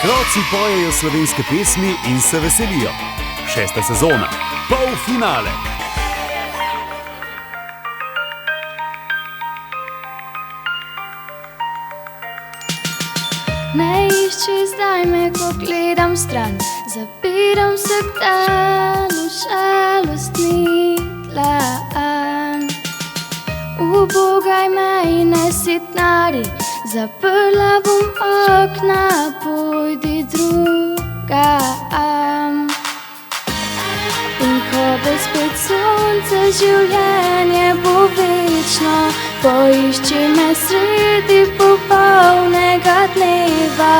Otroci pojejo slovenske pesmi in se veselijo. 6. sezona, polfinale. Ne išči zdaj me, ko gledam stran, zapiram se k danu žalostni dlan. Ubogaj me in ne sitnari, zaprla bom okna, pojdi drugam. In ko bo spet sonce, življenje bo večno, poišči me sredi popolnega dneva.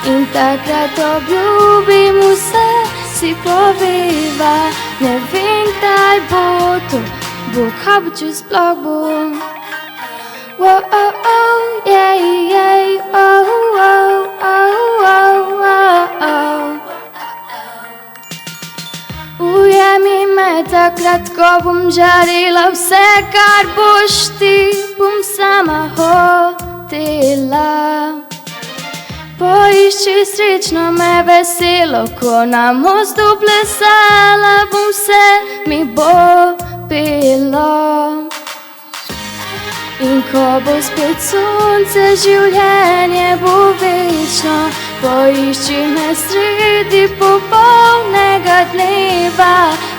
In takrat obljubim vse, si poveva. Ne vem, kdaj bo to, bo kaj bo, če sploh bo. Oh, oh, oh, yeah, yeah, oh, oh, oh, oh, oh. Ujemi me takrat, ko bom žarela, vse, kar boš ti, bom sama hotela. Poišči srečno me veselo, ko na mostu plesala bom, vse mi bo pelo. In ko bo spet sonce, življenje bo večno, poišči me sredi popolnega dneva.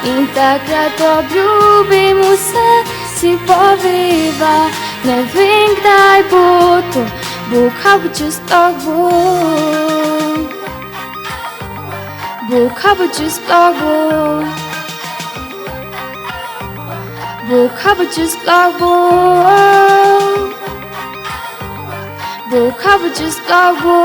In takrat obljubim vse, si poveva. Ne vem, kdaj bo to, bo kaj bo, če sploh bo. Bo kaj bo, če sploh bo. Bo kaj bo, če sploh bo. Bo kaj bo, če sploh bo.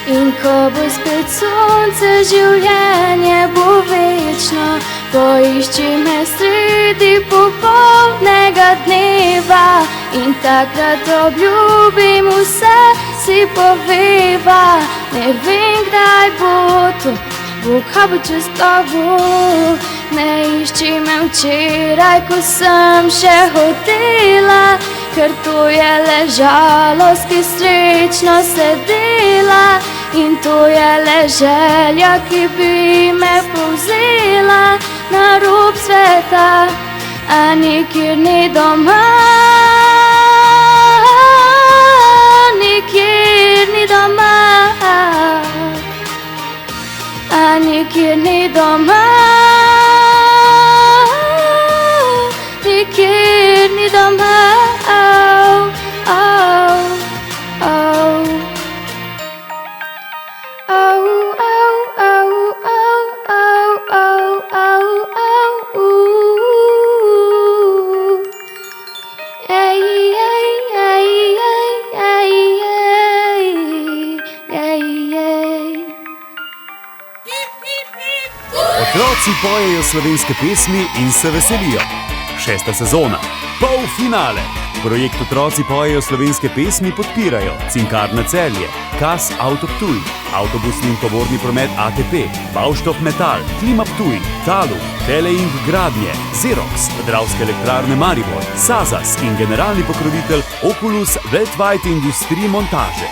In ko bo spet sonce, življenje bo večno, poišči me sredi popolnega dneva. In takrat obljubim vse, si poveva. Ne vem, kdaj bo to, bo kaj bo, če sploh bo. Ne išči me včeraj, ko sem še hotela, ker to je le žalost, ki srečno se dela. In to je le želja, ki bi me povzela na rob sveta, a nikjer ni doma. Nikjer ni doma, a nikjer ni doma. Nikjer ni doma, oh, oh, oh. Oh, oh, oh, oh, oh, oh, oh, oh, ooh. Hey, hey, hey, hey, hey, hey, hey. Otroci pojejo slovenske pesmi in se veselijo. 6. sezona, polfinale. Projekt Otroci pojejo slovenske pesmi podpirajo Cinkarna Celje, KAS Auto Ptuj, avtobusni in tovorni promet ATP, Baustoff Metal, Klima Ptuj, Talum, Teleink Gradnje, Xerox, Dravske elektrarne Maribor, Sazas in generalni pokrovitelj Oculus Weltweit Industrie Montage.